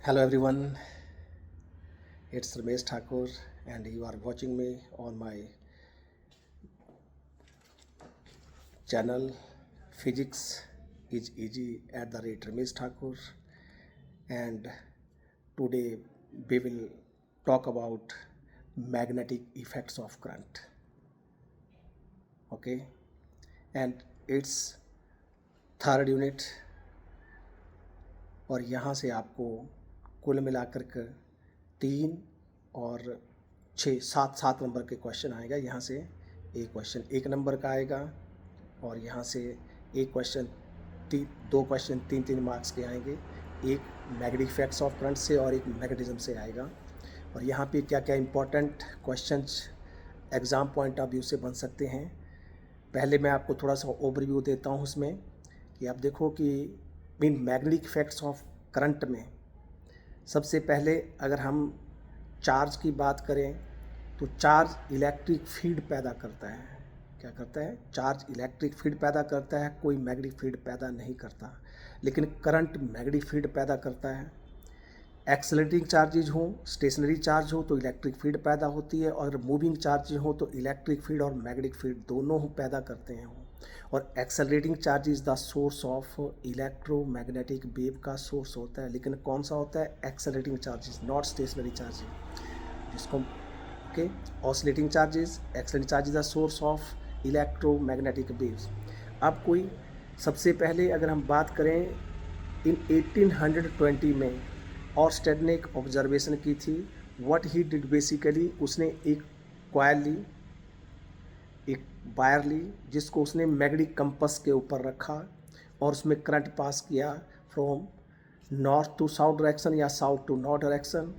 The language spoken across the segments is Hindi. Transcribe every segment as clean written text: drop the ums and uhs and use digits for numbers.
Hello everyone, it's Ramesh Thakur and you are watching me on my channel Physics is Easy at the rate Ramesh Thakur, and today we will talk about magnetic effects of current. Okay, and it's third unit और यहाँ से आपको कुल मिलाकर के 3 और 6 7 नंबर के क्वेश्चन आएगा। यहाँ से एक क्वेश्चन 1 नंबर का आएगा और यहाँ से एक क्वेश्चन 2 क्वेश्चन 3 मार्क्स के आएंगे। एक मैग्नेटिक इफेक्ट्स ऑफ करंट से और एक मैग्नेटिज्म से आएगा। और यहाँ पे क्या क्या important questions exam point of view से बन सकते हैं, पहले मैं आपको थोड़ा सा ओवरव्यू देता हूँ उसमें कि आप देखो कि mean magnetic effects of current में सबसे पहले अगर हम चार्ज की बात करें तो चार्ज इलेक्ट्रिक फील्ड पैदा करता है। क्या करता है? चार्ज इलेक्ट्रिक फील्ड पैदा करता है, कोई मैग्नेटिक फील्ड पैदा नहीं करता। लेकिन करंट मैग्नेटिक फील्ड पैदा करता है। एक्सेलरेटिंग चार्जेज हो, स्टेशनरी चार्ज हो तो इलेक्ट्रिक फील्ड पैदा होती है, और मूविंग चार्जेज हो तो इलेक्ट्रिक फील्ड और मैग्नेटिक फील्ड दोनों पैदा करते हैं। और accelerating charge is the source of electromagnetic wave का सोर्स होता है। लेकिन कौन सा होता है? Accelerating charges, not stationary charges, जिसको okay oscillating charges, accelerating charge is the source of electromagnetic waves. अब कोई सबसे पहले अगर हम बात करें इन 1820 में ऑर्स्टेड ने एक ऑब्जर्वेशन की थी। व्हाट ही डिड बेसिकली, उसने एक कॉइल ली, एक वायर ली, जिसको उसने मैग्नेटिक कंपास के ऊपर रखा और उसमें करंट पास किया from north to south direction या south to north direction.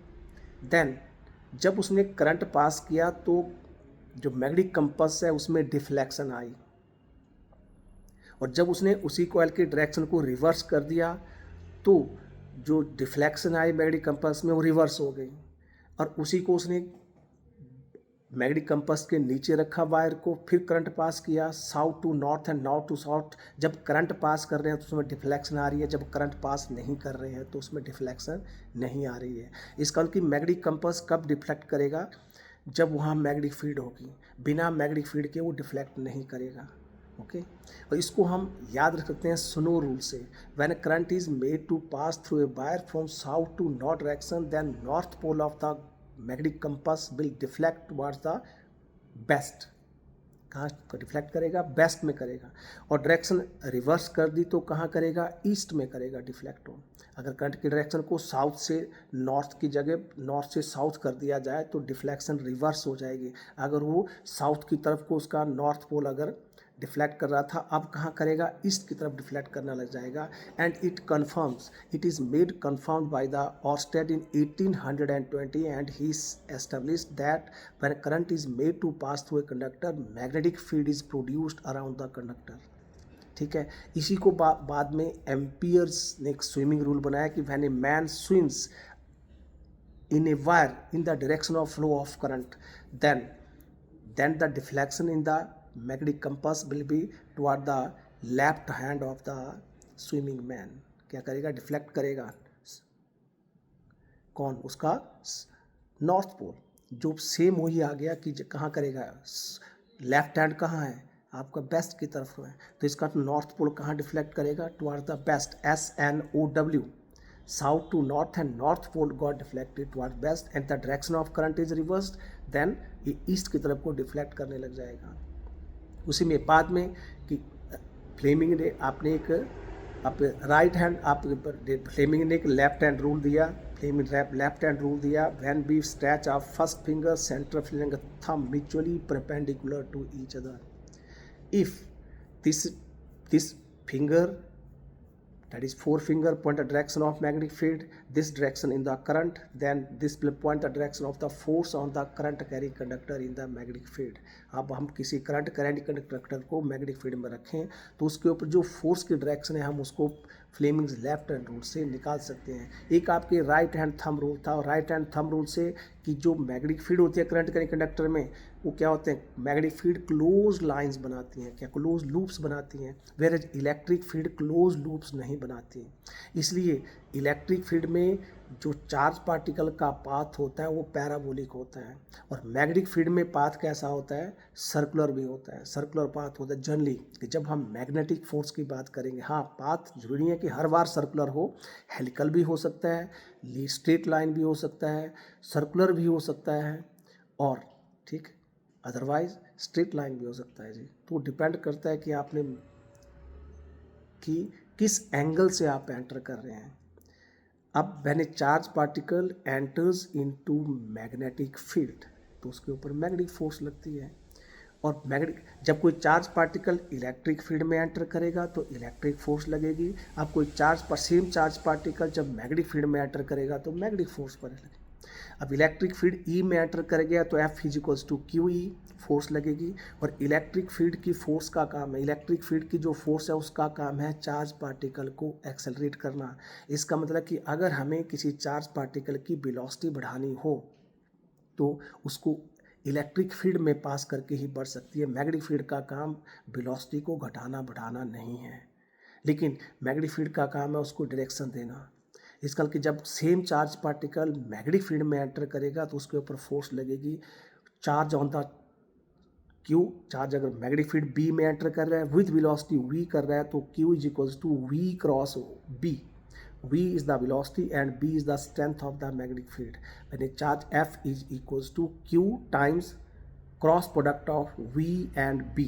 Then जब उसने करंट पास किया तो जो मैग्नेटिक कंपास है उसमें डिफ्लेक्शन आई, और जब उसने उसी कॉइल के डायरेक्शन को रिवर्स कर दिया तो जो डिफ्लेक्शन आई मैग्नेटिक कंपास में वो रिवर्स हो गई, और उसी को उसने मैग्नेटिक कंपास के नीचे रखा वायर को, फिर करंट पास किया south to north and north to south. जब करंट पास कर रहे हैं तो उसमें डिफ्लेक्शन आ रही है, जब करंट पास नहीं कर रहे हैं तो उसमें डिफ्लेक्शन नहीं आ रही है। इसका मतलब कि मैग्नेटिक कंपास कब डिफ्लेक्ट करेगा? जब वहाँ मैग्नेटिक फील्ड होगी। बिना मैग्नेटिक फील्ड के वो डिफ्लेक्ट नहीं करेगा। ओके, और इसको हम याद रख सकते हैं स्नो रूल से। When current is made to pass through a wire from south to north direction, then north pole of the magnetic compass will deflect towards the west. कहाँ डिफ्लेक्ट करेगा? बेस्ट में करेगा। और डायरेक्शन रिवर्स कर दी तो कहाँ करेगा? ईस्ट में करेगा डिफ्लेक्ट हो। अगर करंट की डायरेक्शन को साउथ से नॉर्थ की जगह नॉर्थ से साउथ कर दिया जाए तो डिफ्लेक्शन रिवर्स हो जाएगी। अगर वो साउथ की तरफ को उसका नॉर्थ पोल अगर डिफ्लेक्ट कर रहा था, अब कहाँ करेगा? ईस्ट की तरफ डिफ्लेक्ट करना लग जाएगा। And it confirms, it is made confirmed by the Oersted in 1820 and he established that when current is made to pass through a conductor, magnetic field is produced around the conductor. ठीक है, इसी को बाद में एम्पियर्स ने एक स्विमिंग रूल बनाया कि when a man swims in a wire in the direction of flow of current, then the deflection in the magnetic compass will be toward the left hand of the swimming man। क्या करेगा? डिफ्लेक्ट करेगा। कौन? उसका नॉर्थ पोल। जो सेम वही आ गया कि कहाँ करेगा? लेफ्ट हैंड कहाँ है? आपका बेस्ट की तरफ है, तो इसका नॉर्थ पोल कहाँ डिफ्लेक्ट करेगा? Toward the best, SNOW, south to north, and north pole got deflected toward west and the direction of current is reversed, then ये ईस्ट की तरफ को डिफ्लेक्ट करने लग जाएगा। उसी में बाद में कि फ्लेमिंग ने आपने एक राइट हैंड फ्लेमिंग ने एक लेफ्ट हैंड रूल दिया। फ्लेमिंग लेफ्ट हैंड रूल दिया, when we stretch our first finger, centre finger, thumb mutually perpendicular to each other, if this finger, that is forefinger, point the direction of magnetic field, this direction in the current, then this will point the direction of the force on the current carrying conductor in the magnetic field। अब हम किसी करंट कैरिंग कंडक्टर को मैग्नेटिक फील्ड में रखें तो उसके ऊपर जो फोर्स की डायरेक्शन है हम उसको फ्लेमिंग्स लेफ्ट हैंड रूल से निकाल सकते हैं। एक आपके राइट हैंड थंब रूल था, और राइट हैंड थंब रूल से कि जो मैग्नेटिक फील्ड होती है करंट कैरिंग कंडक्टर में, वो क्या होते हैं? मैग्नेटिक फील्ड क्लोज लाइंस बनाती हैं, क्या क्लोज लूप्स बनाती हैं, where electric field close loops नहीं बनाती हैं। इसलिए इलेक्ट्रिक फील्ड में जो चार्ज पार्टिकल का पाथ होता है वो पैराबोलिक होता है, और मैग्नेटिक फील्ड में पाथ कैसा होता है, सर्कुलर भी होता है, सर्कुलर पाथ होता है जनरली। कि जब हम मैग्नेटिक फोर्स की बात करेंगे, हाँ पाथ जरूरी है कि हर बार सर्कुलर हो, हेलिकल भी हो सकता है, स्ट्रेट लाइन भी हो सकता है, सर्कुलर भी हो सकता है, और ठीक अदरवाइज स्ट्रेट लाइन भी हो सकता है जी। तो डिपेंड करता है कि आपने कि किस एंगल से आप एंटर कर रहे हैं। अब when a charge particle enters into magnetic field, तो उसके ऊपर मैग्नेटिक फोर्स लगती है। और मैग्नेटिक, जब कोई चार्ज पार्टिकल इलेक्ट्रिक फील्ड में एंटर करेगा तो इलेक्ट्रिक फोर्स लगेगी। अब कोई सेम चार्ज पार्टिकल जब मैग्नेटिक फील्ड में एंटर करेगा तो मैग्नेटिक फोर्स पर लगेगी। अब इलेक्ट्रिक फील्ड ई में एंटर कर गया तो F is equals to Q E force लगेगी। और इलेक्ट्रिक फील्ड की फोर्स का काम है, इलेक्ट्रिक फील्ड की जो फोर्स है उसका काम है चार्ज पार्टिकल को एक्सेलरेट करना। इसका मतलब कि अगर हमें किसी चार्ज पार्टिकल की वेलोसिटी बढ़ानी हो तो उसको इलेक्ट्रिक फील्ड में पास करके ही बढ़ सकती है। मैग्नेटिक फील्ड का काम वेलोसिटी को घटाना बढ़ाना नहीं है, लेकिन मैग्नेटिक फील्ड का काम है उसको डायरेक्शन देना। इस कल कि जब same charge particle magnetic field में एंटर करेगा तो उसके ऊपर फोर्स लगेगी charge on the Q. Charge अगर मैग्नेटिक फील्ड बी में एंटर कर रहा है विद वेलोसिटी वी कर रहा है तो Q is equals to V cross B. V is the velocity and B is the strength of the magnetic field. When a charge F is equals to Q times cross product of V and B,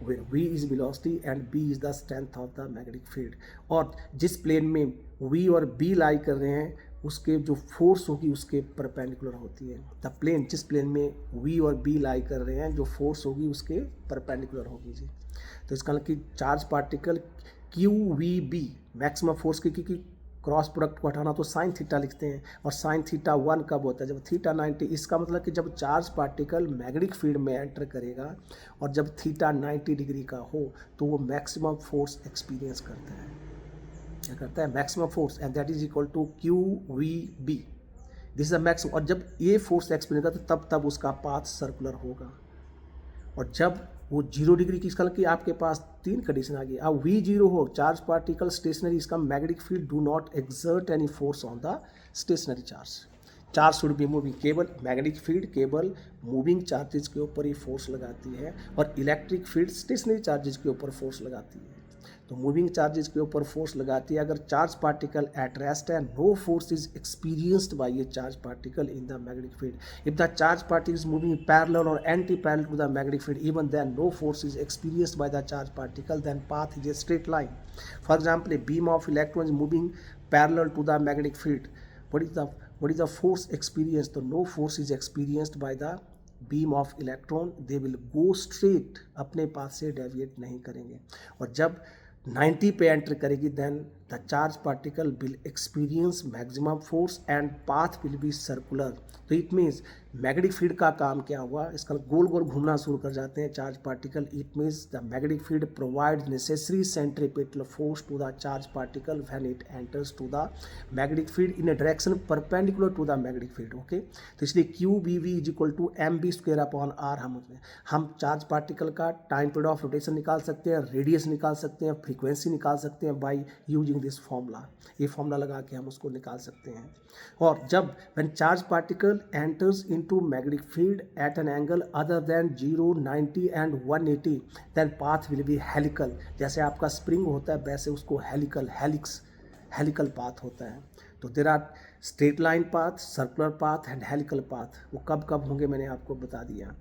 where V is velocity and B is the strength of the magnetic field. और जिस प्लेन में V और B लाई कर रहे हैं उसके जो फोर्स होगी उसके परपेंडिकुलर होती है। द प्लेन, जिस प्लेन में V और B लाई कर रहे हैं जो फोर्स होगी उसके परपेंडिकुलर होगी जी। तो इसका मतलब कि charge particle Q V B maximum force की, क्योंकि क्रॉस प्रोडक्ट को हटाना तो साइन थीटा लिखते हैं, और साइन थीटा 1 कब होता है, जब थीटा 90। इसका मतलब कि जब चार्ज पार्टिकल मैग्नेटिक फील्ड में एंटर करेगा और जब थीटा 90 डिग्री का हो तो वो मैक्सिमम फोर्स एक्सपीरियंस करता है। क्या करता है, maximum force, and that is equal to Q V B. This is the maximum. और जब ये फोर्स एक्सपीरियंस करता है तब उसका पाथ सर्कुलर होगा। और जब वो 0 डिग्री की, इसका कि आपके पास 3 कंडीशन आ गई। अब V0 हो, चार्ज पार्टिकल स्टेशनरी, इसका magnetic field do not exert any force on the stationary charge. Charge should be moving, केवल मैग्नेटिक फील्ड केवल मूविंग चार्जेस के ऊपर ही फोर्स लगाती है, और इलेक्ट्रिक फील्ड स्टेशनरी चार्जेस के ऊपर फोर्स लगाती है। तो मूविंग चार्जेस के ऊपर फोर्स लगाती है। अगर चार्ज पार्टिकल एट रेस्ट है, no force is experienced by a charge particle in the magnetic field. If the charge particle is moving parallel or anti parallel to the magnetic field, even then no force is experienced by the charge particle, then path is a straight line. For example, a beam of electron is moving parallel to the magnetic field. What is the force experienced? So no force is experienced by the beam of electron. They will go straight, अपने पाथ से डेविएट नहीं करेंगे। और जब 90 पे एंटर करेगी then the charge particle will experience maximum force and path will be circular. तो इट मीन्स मैग्नेटिक फील्ड का काम क्या हुआ, इसका गोल गोल घूमना शुरू कर जाते हैं charge particle. It means the magnetic field provide necessary centripetal force to the charge particle when it enters to the magnetic field in a direction perpendicular to the magnetic field. Okay, तो इसलिए Q B V is equal to M B square upon R. हम चार्ज पार्टिकल का टाइम पीरियड ऑफ रोटेशन निकाल सकते हैं, रेडियस निकाल सकते हैं, फ्रीक्वेंसी निकाल सकते हैं बाय यूजिंग दिस फॉर्मूला। ये फॉर्मूला लगा के हम उसको निकाल सकते हैं। और जब when charge particle enters into magnetic field at an angle other than 0, 90 and 180, then path will be helical. जैसे आपका स्प्रिंग होता है वैसे उसको हेलिकल पाथ होता है। तो there are straight line path, circular path and helical path. वो कब कब होंगे मैंने आपको बता दिया।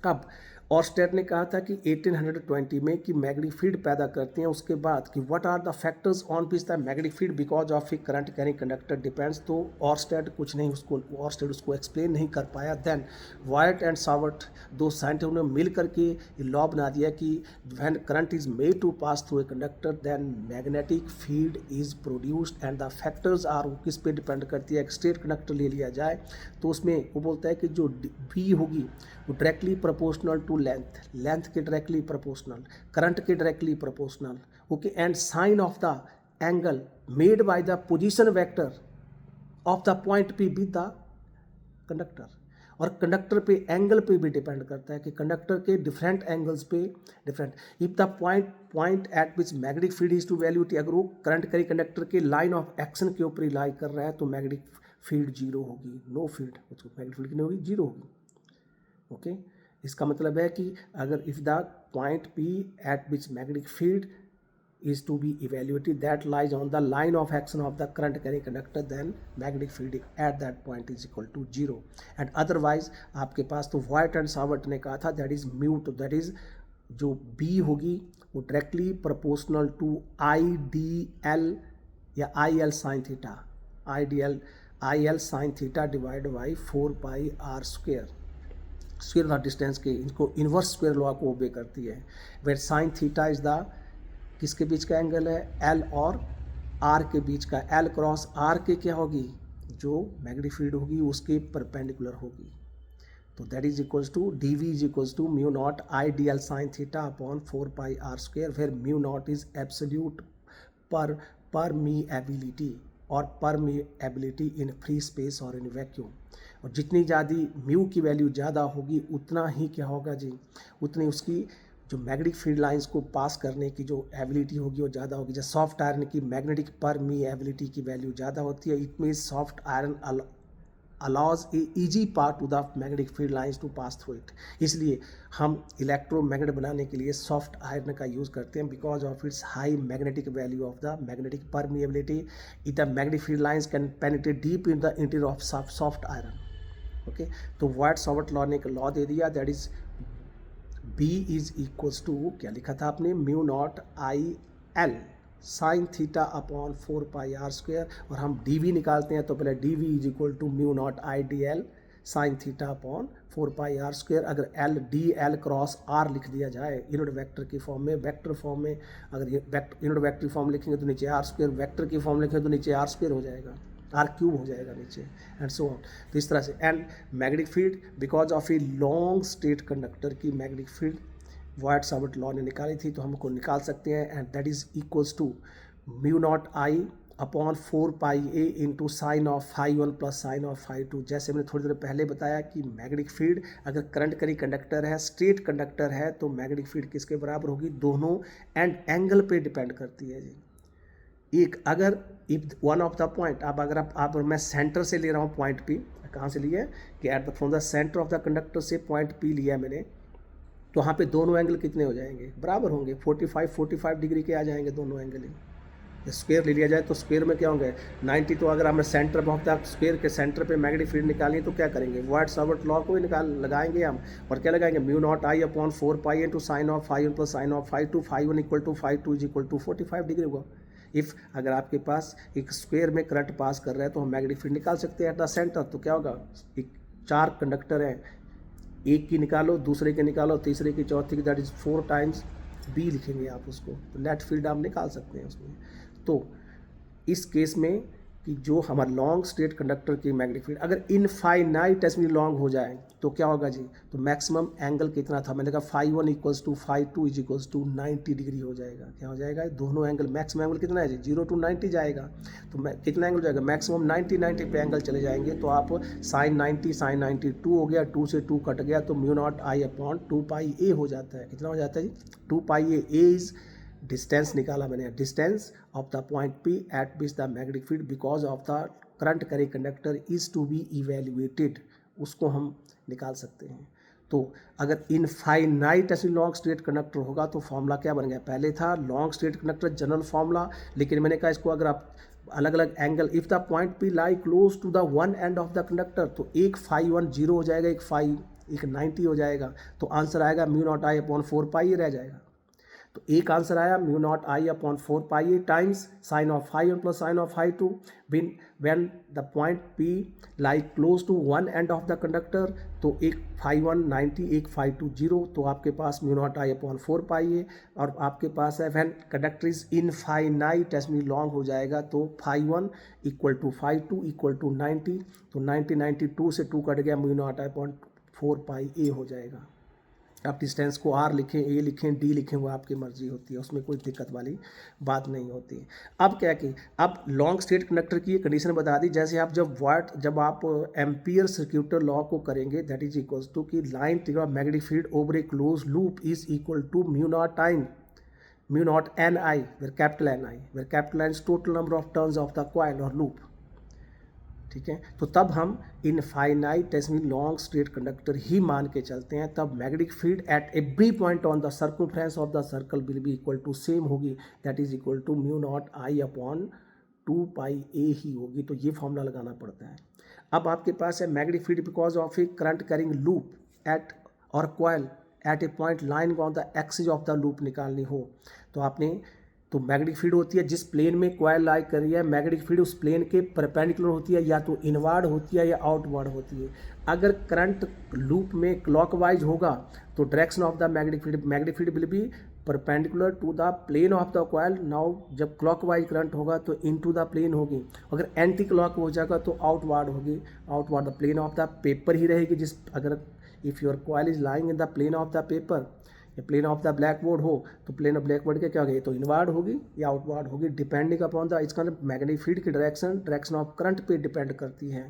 अब ऑर्स्टेड ने कहा था कि 1820 में कि मैग्नेटिक फील्ड पैदा करते हैं। उसके बाद कि what are the factors on which the magnetic field because of a current carrying conductor depends. तो ऑर्स्टेड कुछ नहीं उसको एक्सप्लेन नहीं कर पाया। देन वाइट एंड सावर्ट, दो साइंटिस्टों ने मिल करके ये लॉ बना दिया कि when current is made to pass through a conductor then magnetic field is produced. And the factors are, वो किस पे डिपेंड करती है। एक स्ट्रेट कंडक्टर ले लिया जाए तो उसमें वो बोलता है कि जो V होगी वो डायरेक्टली प्रोपोर्शनल टू लेंथ के डायरेक्टली प्रोपोर्शनल, करंट के directly proportional. Okay, and sine of the angle made by the position vector of the point P with the conductor. और कंडक्टर पे एंगल पे भी डिपेंड करता है कि कंडक्टर के डिफरेंट एंगल्स पे different. If the point at which magnetic field is to वैल्यूटी, अगर वो करंट करी कंडक्टर के लाइन ऑफ एक्शन के ऊपर ही लाई कर रहा है तो मैग्नेटिक फील्ड जीरो होगी, नो फील्ड, उसको मैग्नेटिक फील्ड कितनी होगी, जीरो होगी। ओके, इसका मतलब है कि अगर if the point P at which magnetic field is to be evaluated that lies on the line of action of the current carrying conductor, then magnetic field at that point is equal to 0 and otherwise आपके पास तो वाइट एंड सावर्ट ने कहा था that is mu, तो that is जो B होगी वो directly proportional to IDL या IL sin theta, IL sin theta divided by 4 pi r square, square of distance के इनको इनवर्स स्क्वायर लॉ को ओबे करती है, where sine theta is the किसके बीच का एंगल है, एल और आर के बीच का, एल क्रॉस आर के क्या होगी, जो मैग्नेटिक फील्ड होगी उसके परपेंडिकुलर होगी। तो that is equals to D V is equals to mu naught I D L sine theta upon 4 pi R square, फिर mu naught is absolute permeability और परमीएबिलिटी इन फ्री स्पेस और इन वैक्यूम। और जितनी ज़्यादा म्यू की वैल्यू ज़्यादा होगी उतना ही क्या होगा जी, उतनी उसकी जो मैग्नेटिक फील्ड लाइंस को पास करने की जो एबिलिटी होगी वो ज़्यादा होगी। जैसे सॉफ्ट आयरन की मैग्नेटिक परमीएबिलिटी की वैल्यू ज़्यादा होती है, it means soft iron allows a easy part to the magnetic field lines to pass through it. इसलिए हम इलेक्ट्रोमैग्नेट बनाने के लिए सॉफ्ट आयरन का यूज़ करते हैं because of its high magnetic value of the magnetic permeability. It the magnetic field lines can penetrate deep in the interior of soft iron. Okay, तो वाइट सावर्ट लॉ ने एक लॉ दे दिया, that is B is equals to, क्या लिखा था आपने, mu naught I L sine theta upon 4 pi R square, और हम डी वी निकालते हैं तो पहले D V is equal to mu naught I D L sine theta upon 4 pi R square. अगर L D L cross R लिख दिया जाए यूनिट वेक्टर की फॉर्म में, वेक्टर फॉर्म में अगर यूनिट वेक्टर फॉर्म लिखेंगे तो नीचे आर स्क्वायर, वेक्टर की फॉर्म लिखेंगे तो नीचे आर स्क्वायर हो जाएगा, आर क्यूब हो जाएगा नीचे, एंड सो ऑन। तो इस तरह से, and magnetic field because of a long straight conductor की magnetic field Biot Savart law ने निकाली थी तो हमको निकाल सकते हैं, and that is equals to mu naught I upon 4 pi A into sine of phi 1 plus sine of phi 2। जैसे मैंने थोड़ी देर पहले बताया कि मैग्नेटिक फील्ड अगर करंट करी कंडक्टर है, स्ट्रेट कंडक्टर है, तो मैग्नेटिक फील्ड किसके बराबर होगी, दोनों एंड एंगल पे डिपेंड करती है जी। एक अगर if one of the point, अब अगर आप मैं सेंटर से ले रहा हूँ पॉइंट पी, कहाँ से लिया है कि at the from the centre of the conductor से पॉइंट पी लिया है मैंने, तो वहाँ पे दोनों एंगल कितने हो जाएंगे, बराबर होंगे, 45 डिग्री के आ जाएंगे दोनों एंगल ही। स्क्वायर ले लिया जाए तो स्क्वायर में क्या होंगे 90। तो अगर हमें सेंटर ऑफ द स्क्वायर के सेंटर पे मैग्नेटिक फील्ड निकालनी तो क्या करेंगे, वाइट सावर्ट लॉ को ही लगाएंगे हम, और क्या लगाएंगे, mu naught I upon 4 pi into sine of phi 1 plus sine of phi 2, phi 1 equal to phi 2 is equal to 45 degree होगा। इफ़ अगर आपके पास एक स्क्वायर में करंट पास कर रहा है तो हम मैग्नेटिक फील्ड निकाल सकते हैं एट द सेंटर। तो क्या होगा, एक 4 कंडक्टर हैं, एक की निकालो, दूसरे की निकालो, तीसरे की, चौथे की, दैट इज 4 टाइम्स बी लिखेंगे आप उसको, तो नेट फील्ड आप निकाल सकते हैं उसमें। तो इस केस में कि जो हमारा लॉन्ग स्ट्रेट कंडक्टर की मैग्नेटिक फील्ड अगर इनफाइनाइटेसली लॉन्ग हो जाए तो क्या होगा जी, तो मैक्सिमम एंगल कितना था, मैंने कहा phi 1 equals to phi 2 is equals to 90 degree हो जाएगा। क्या हो जाएगा, दोनों एंगल मैक्सिमम एंगल कितना है जी, 0 to 90 जाएगा, तो कितना एंगल जाएगा, मैक्सिमम 90 पे एंगल चले जाएंगे। तो आप साइन 90 2 हो गया, 2 से 2 कट गया, तो mu naught I upon 2 pi A हो जाता है। कितना हो जाता है जी, 2 पाई ए इज डिस्टेंस निकाला मैंने, distance of the point P at which the magnetic field because of the current carry conductor is to be evaluated, उसको हम निकाल सकते हैं। तो अगर इनफाइनाइट ऐसी लॉन्ग स्ट्रेट कंडक्टर होगा तो फॉर्मूला क्या बन गया, पहले था long straight conductor general formula, लेकिन मैंने कहा इसको अगर आप अलग अलग angle, if the point P lie close to the one end of the conductor, तो एक फाई 1 0 हो जाएगा, एक 90 हो जाएगा, तो आंसर आएगा mu naught I upon 4 pi रह जाएगा। तो एक आंसर आया mu naught I upon 4 pi A times sine of phi 1 plus sine of phi 2 when the point P lie close to one end of the conductor, तो एक फाई 1 90, एक फाई 2 0, तो आपके पास mu naught I upon 4 pi A, और आपके पास है when conductor is infinitely long हो जाएगा तो phi 1 equal to phi 2 equal to 90, तो 90 2 से 2 कट गया, mu naught I upon 4 pi A हो जाएगा। आप डिस्टेंस को आर लिखें, ए लिखें, डी लिखें, वो आपकी मर्जी होती है, उसमें कोई दिक्कत वाली बात नहीं होती। अब क्या कि अब लॉन्ग स्टेट कंडक्टर की कंडीशन बता दी, जैसे आप जब आप एम्पियर सर्क्यूटर लॉ को करेंगे, दैट इज इक्वल टू कि line integral of magnetic field over a close loop is equal to mu naught time mu naught N I, where capital N I, where capital N is total number of turns of the coil और लूप। ठीक है, तो तब हम इनफाइनाइटेसिमल लॉन्ग स्ट्रेट कंडक्टर ही मान के चलते हैं, तब magnetic field at every point on the circumference of the circle will be equal to same होगी, that is equal to mu naught I upon 2 pi A ही होगी। तो ये फॉर्मूला लगाना पड़ता है। अब आपके पास है magnetic field because of a current carrying loop at or coil at a point line on the axis of the loop निकालनी हो, तो आपने तो मैग्नेटिक फील्ड होती है जिस प्लेन में कॉइल लाई कर रही है, मैग्नेटिक फील्ड उस प्लेन के परपेंडिकुलर होती है, या तो इनवर्ड होती है या आउटवर्ड होती है। अगर करंट लूप में क्लॉकवाइज होगा तो direction of the magnetic field will be perpendicular to the plane of the coil. Now जब क्लॉकवाइज करंट होगा तो इनटू द प्लेन होगी, अगर एंटी क्लॉक हो जाएगा तो आउटवर्ड होगी, outward the plane of the paper ही रहेगी। जिस अगर if your coil is lying in the plane of the paper, plane of the blackboard हो तो प्लेन ऑफ ब्लैक बोर्ड के क्या होगी, तो इनवर्ड होगी या आउटवर्ड होगी, डिपेंडिंग अपॉन द इसका मैग्नेटिक फील्ड की डायरेक्शन ऑफ करंट पे डिपेंड करती है।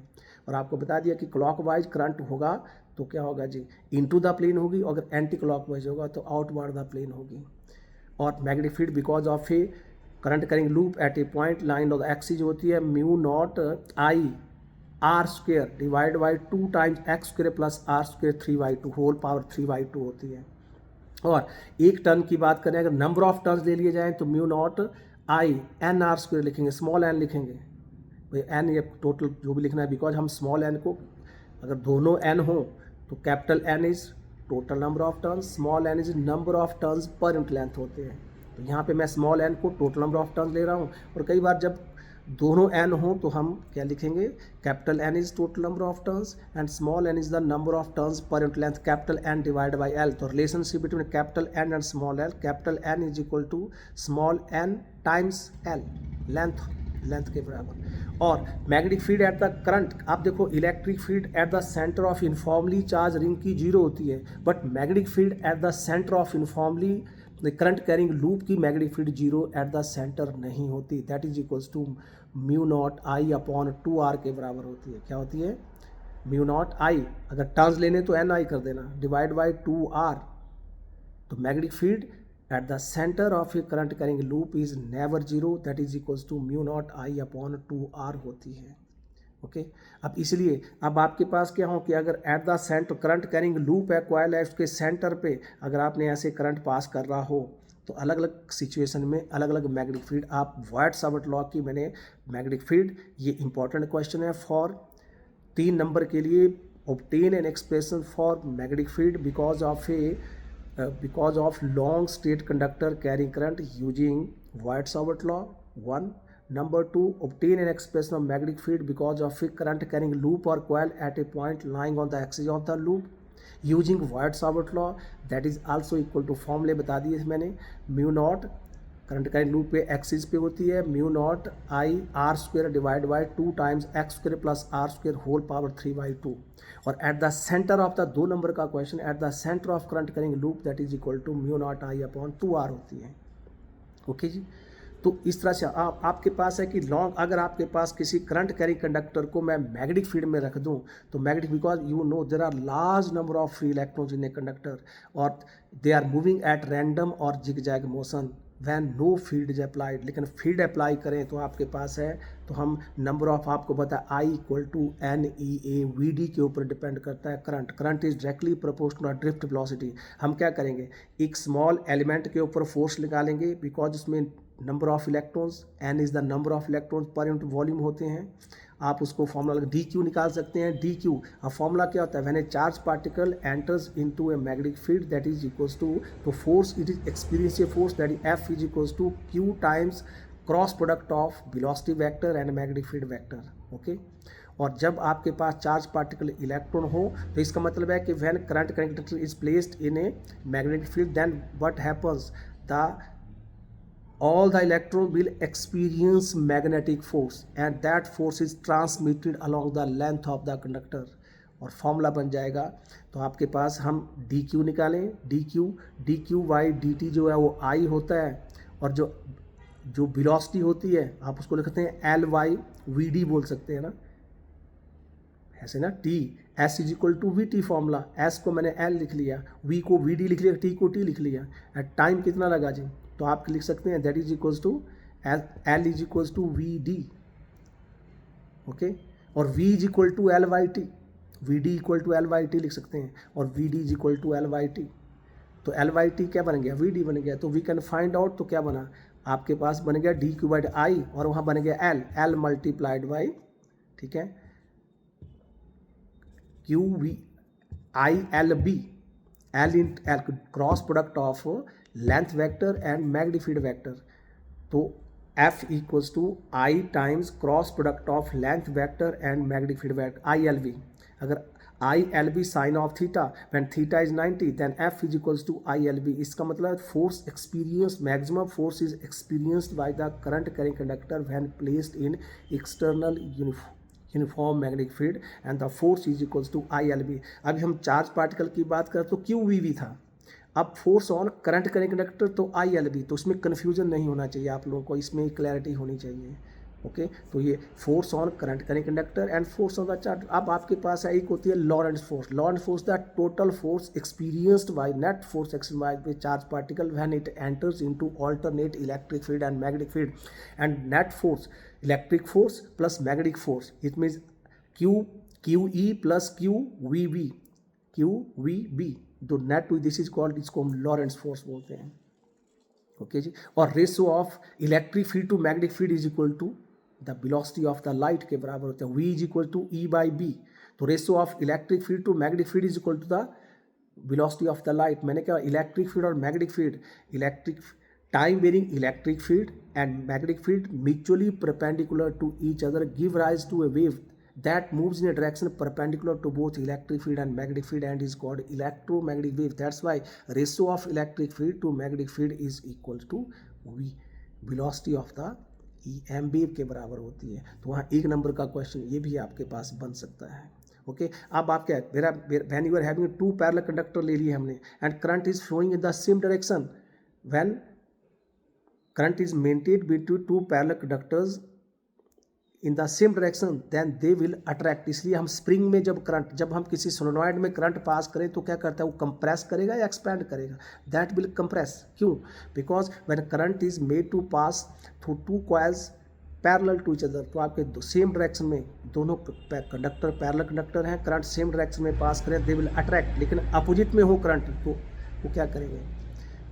और आपको बता दिया कि क्लॉकवाइज करंट होगा तो क्या होगा जी, इनटू द प्लेन होगी, अगर एंटी क्लॉकवाइज होगा तो आउटवर्ड द प्लेन होगी। और magnetic field because of a current carrying loop at a point line of the axis होती है mu naught I R square divide by 2 times X square plus R square 3/2 whole power 3/2 होती है। और एक टर्न की बात करें, अगर नंबर ऑफ टर्न्स ले लिए जाएं तो mu naught I N R square लिखेंगे, स्मॉल एन लिखेंगे भाई, एन ये टोटल जो भी लिखना है, बिकॉज हम स्मॉल एन को अगर दोनों एन हो तो capital N is total number of turns, small N is number of turns पर यूनिट लेंथ होते हैं। तो यहाँ पे मैं स्मॉल एन को टोटल नंबर ऑफ टर्न्स ले रहा हूँ, और कई बार जब दोनों एन हो तो हम क्या लिखेंगे, capital N is total number of turns and small N is the number of turns पर unit length, capital N divide by L. तो relationship between capital N and small L, capital N is equal to small N times L, length के बराबर। और magnetic field at the current, आप देखो electric field at the centre of uniformly charge ring की जीरो होती है, but magnetic field at the centre of uniformly current carrying loop की magnetic field zero at the centre नहीं होती, that is equals to mu naught I upon 2r के बराबर होती है। क्या होती है, म्यू नॉट आई, अगर टर्न्स लेने तो एन आई कर देना, डिवाइड बाई 2r। तो magnetic field at the centre of a current carrying loop is never zero, that is equals to mu naught I upon 2r होती है। ओके, अब इसलिए अब आपके पास क्या हो कि अगर eight the centre current carrying loop है, कॉइल है, उसके सेंटर पे अगर आपने ऐसे करंट पास कर रहा हो तो अलग अलग सिचुएशन में अलग अलग मैग्नेटिक फील्ड, आप वाइट-सावर्ट लॉ की मैंने मैग्नेटिक फील्ड, ये इंपॉर्टेंट क्वेश्चन है फॉर 3 नंबर के लिए, obtain an expression for magnetic field because of long straight conductor carrying current using white-Savart law 1। Number 2, obtain an expression of magnetic field because of a current carrying loop or coil at a point lying on the axis of the loop using White-Savart law, that is also equal to फॉर्मूले बता दिए मैंने, mu naught current carrying loop पे एक्सिस पे होती है mu naught I R square divide by 2 times X square plus R square whole power 3/2। और at the centre of the 2 number का question, at the centre of current carrying loop that is equal to mu naught I upon 2r होती है। ओके जी, तो इस तरह से आपके पास है कि लॉन्ग, अगर आपके पास किसी करंट कैरिंग कंडक्टर को मैं मैग्नेटिक फील्ड में रख दूं तो magnetic, because you know there are large number of free electrons in a conductor और they are moving at random और zigzag motion when no field is applied. लेकिन फील्ड अप्लाई करें तो आपके पास है, तो हम नंबर ऑफ, आपको पता है आई इक्वल टू NEA/VD के ऊपर डिपेंड करता है current is directly proportional drift velocity. हम क्या करेंगे, एक स्मॉल एलिमेंट के ऊपर फोर्स निकालेंगे बिकॉज उसमें number of electrons, n is the number of electrons per unit volume होते हैं। आप उसको फॉर्मूला DQ निकाल सकते हैं, DQ। अब फॉर्मूला क्या होता है, when a charge particle enters into a magnetic field that is equals to, तो force it is experience a force that is F is equals to Q times cross product of velocity vector and magnetic field vector. Okay, और जब आपके पास चार्ज पार्टिकल इलेक्ट्रॉन हो तो इसका मतलब है कि when current conductor is placed in a magnetic field then what happens, the all the electron will experience magnetic force and that force is transmitted along the length of the conductor। और फॉर्मूला बन जाएगा। तो आपके पास हम डी क्यू निकालें, D Q by D T जो है वो आई होता है, और जो वेलोसिटी होती है आप उसको लिखते हैं एल वाई वी डी बोल सकते हैं ना, ऐसे ना, T S is equal to V T formula, S को मैंने एल लिख लिया, वी को वी डी लिख लिया, टी को टी लिख लिया। टाइम कितना लगा जी, तो आप लिख सकते हैं that is equals to L is equals to V D, okay, और V is equal to L Y T, V D equal to L Y T लिख सकते हैं, और V D is equal to L Y T. तो एल वाई टी क्या बन गया, वी डी बन गया। तो वी कैन फाइंड आउट, तो क्या बना आपके पास, बन गया डी क्यू बाई आई, और वहाँ बन गया एल, एल मल्टीप्लाइड बाई, ठीक है, Q V I L B, L in L cross product of length vector and magnified vector. तो F equals to I times cross product of length vector and magnified vector I L B. अगर I L B sine of theta when theta is 90 then F is equals to I L B. इसका मतलब force experience, maximum force is experienced by the current carrying conductor when placed in external uniform magnetic field and the force is equals to I L B. अभी हम चार्ज पार्टिकल की बात करें तो क्यू वी वी था, अब force on current carrying conductor तो आई एल बी। तो इसमें कन्फ्यूजन नहीं होना चाहिए आप लोगों को, इसमें क्लैरिटी होनी चाहिए, ओके। तो ये force on current carrying conductor and force on the charge. अब आपके पास एक होती है Lorentz force. Lorentz force the total force experienced by net force exercised by charge particle when it enters into alternate electric field and magnetic field, and net force electric force plus magnetic force, it means Q E plus Q V B, जो net to this is called, इसको हम लॉरेंट्ज फोर्स बोलते हैं, ओके जी। और ratio of electric field to magnetic field is equal to the velocity of the light के बराबर होता है, V is equal to E by B. तो ratio of electric field to magnetic field is equal to the velocity of the light. मैंने क्या, इलेक्ट्रिक फील्ड और magnetic field, electric time varying electric field and magnetic field mutually perpendicular to each other give rise to a wave that moves in a direction perpendicular to both electric field and magnetic field and is called electromagnetic wave. That's why ratio of electric field to magnetic field is equal to v, velocity of the EM wave के बराबर होती है। तो वहाँ एक नंबर का क्वेश्चन ये भी आपके पास बन सकता है, ओके। अब आप क्या, मेरा when you are having two parallel conductor ले लिए हमने and current is flowing in the same direction, when current is maintained between two parallel conductors in the same direction then they will attract. इसलिए हम स्प्रिंग में जब हम किसी सोलेनॉइड में करंट पास करें तो क्या करता है, वो कंप्रेस करेगा या एक्सपैंड करेगा, दैट विल कंप्रेस। क्यों, because when current is made to pass through two coils parallel to each other, तो आपके सेम डायरेक्शन में दोनों कंडक्टर पैरेलल कंडक्टर हैं, करंट सेम डायरेक्शन में पास करें, दे विल अट्रैक्ट। लेकिन अपोजिट में हो करंट तो वो क्या करेंगे,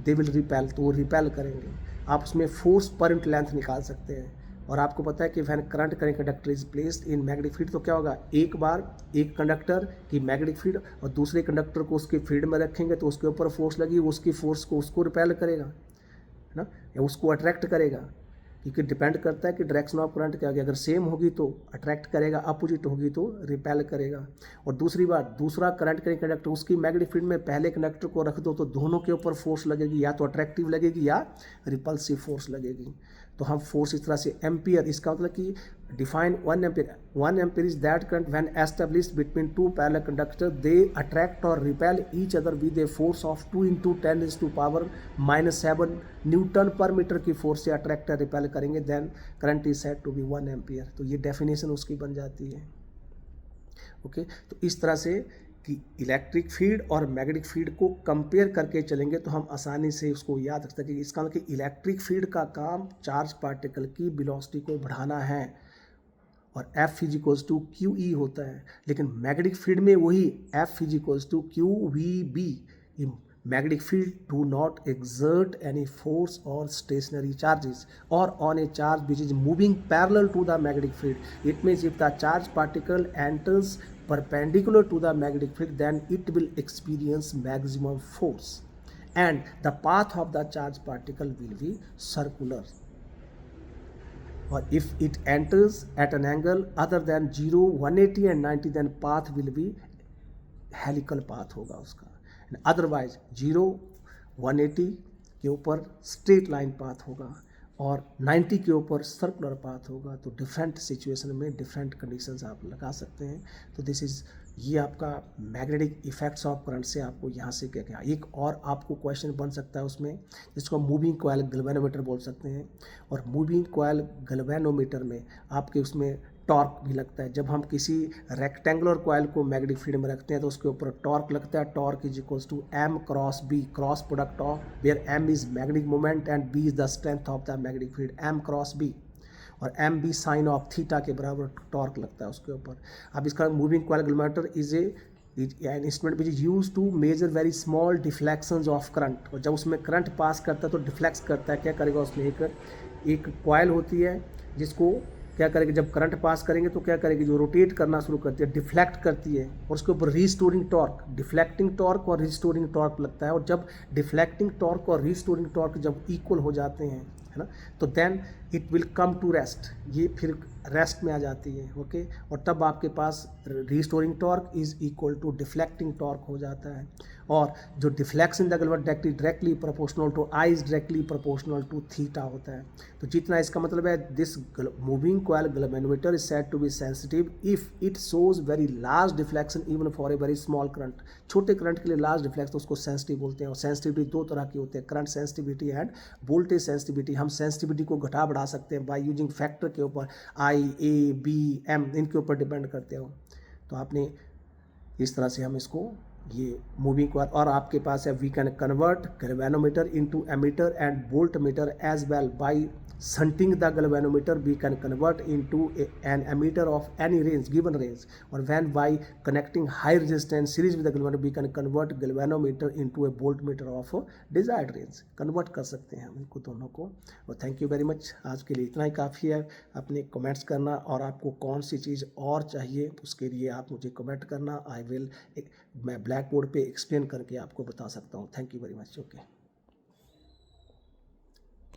दे विल रिपेल, तो वो रिपेल करेंगे। आप उसमें फोर्स पर यूनिट लेंथ निकाल सकते हैं। और आपको पता है कि when current carrying conductor is placed in magnetic field, तो क्या होगा, एक बार एक कंडक्टर की मैग्नेटिक फील्ड और दूसरे कंडक्टर को उसके फील्ड में रखेंगे तो उसके ऊपर फोर्स लगी, उसकी फोर्स को उसको रिपेल करेगा, है ना, या उसको अट्रैक्ट करेगा, क्योंकि डिपेंड करता है कि डायरेक्शन ऑफ करंट क्या होगी। अगर सेम होगी तो अट्रैक्ट करेगा, अपोजिट होगी तो रिपेल करेगा। और दूसरी बात, दूसरा करंट कैरिंग कंडक्टर उसकी मैग्नेटिक फील्ड में पहले कंडक्टर को रख दो तो दोनों के ऊपर फोर्स लगेगी, या तो अट्रैक्टिव लगेगी या रिपल्सिव फोर्स लगेगी। तो हम फोर्स इस तरह से एम्पियर, इसका मतलब कि define 1 ampere is that current when established between two parallel conductor they attract और repel each other with a force of 2 × 10⁻⁻7 newton per metre की फोर्स से अट्रैक्ट और रिपेल करेंगे, then current is said to be 1 ampere. तो ये डेफिनेशन उसकी बन जाती है, ओके। तो इस तरह से कि इलेक्ट्रिक फील्ड और मैग्नेटिक फील्ड को कंपेयर करके चलेंगे तो हम आसानी से उसको याद रख सकेंगे। इसका मतलब कि इलेक्ट्रिक फील्ड का काम चार्ज पार्टिकल की वेलोसिटी को बढ़ाना है और F is equals to Q E होता है, लेकिन मैग्नेटिक फील्ड में वही F is equals to Q V B. Magnetic field do not exert any force on stationary charges or on a charge which is moving parallel to the magnetic field. It means if the charge particle enters perpendicular to the magnetic field, then it will experience maximum force and the path of the charge particle will be circular. Or if it enters at an angle other than 0, 180 and 90, then path will be helical path होगा उसका। अदरवाइज 0, 180 के ऊपर स्ट्रेट लाइन पाथ होगा, और 90 के ऊपर सर्कुलर पाथ होगा। तो डिफरेंट सिचुएशन में डिफरेंट कंडीशंस आप लगा सकते हैं। तो दिस इज़, ये आपका मैग्नेटिक इफेक्ट्स ऑफ करंट से आपको यहाँ से क्या क्या, एक और आपको क्वेश्चन बन सकता है उसमें, जिसको मूविंग कॉइल गैल्वेनोमीटर बोल सकते हैं। और मूविंग कॉइल गैल्वेनोमीटर में आपके उसमें टॉर्क भी लगता है। जब हम किसी रेक्टेंगुलर कॉइल को मैग्नेटिक फील्ड में रखते हैं तो उसके ऊपर टॉर्क लगता है। Torque is equals to M cross B, cross product of where M is magnetic moment and B is the strength of the magnetic field, M cross B. और M B sine of theta के बराबर टॉर्क लगता है उसके ऊपर। अब इसका moving coil galvanometer is an instrument which is use to measure very small deflections of current. और जब उसमें करंट पास करता है तो डिफ्लेक्स करता है। क्या करेगा उसमें, एक कॉइल होती है जिसको क्या करेगी, जब करंट पास करेंगे तो क्या करेगी, जो रोटेट करना शुरू करती है, डिफ्लेक्ट करती है। और उसके ऊपर रिस्टोरिंग टॉर्क, डिफ्लेक्टिंग टॉर्क और रिस्टोरिंग टॉर्क लगता है। और जब डिफ्लेक्टिंग टॉर्क और रिस्टोरिंग टॉर्क जब इक्वल हो जाते हैं, है ना, तो then it will come to rest, ये फिर रेस्ट में आ जाती है। ओके, और तब आपके पास restoring torque is equal to deflecting torque हो जाता है। और जो deflection in the galvanometer directly proportional to I is directly proportional to theta होता है। तो जितना इसका मतलब है, this moving coil galvanometer is said to be sensitive if it shows very large deflection even for a very small current. छोटे करंट के लिए लार्ज डिफ्लेक्शन तो उसको सेंसिटिव बोलते हैं। और सेंसिटिविटी दो तरह की होती है, current sensitivity end voltage sensitivity. हम सेंसिटिविटी को घटा बढ़ा सकते हैं बाय यूजिंग फैक्टर के ऊपर, आई, ए, बी, एम, इनके ऊपर डिपेंड करते हो। तो आपने इस तरह से हम इसको, ये मूविंग कॉइल, और आपके पास है we can convert galvanometer into ammeter and voltmeter as well by shunting the galvanometer we can convert into an emitter of any range, given range. or when by connecting high resistance series with the galvanometer we can convert galvanometer into a voltmeter of desired range, convert कर सकते हैं हम इनको दोनों को। और थैंक यू वेरी मच, आज के लिए इतना ही काफ़ी है। अपने कमेंट्स करना, और आपको कौन सी चीज़ और चाहिए उसके लिए आप मुझे कमेंट करना। मैं ब्लैक बोर्ड पे एक्सप्लेन करके आपको बता सकता हूँ। Thank you very much. Okay.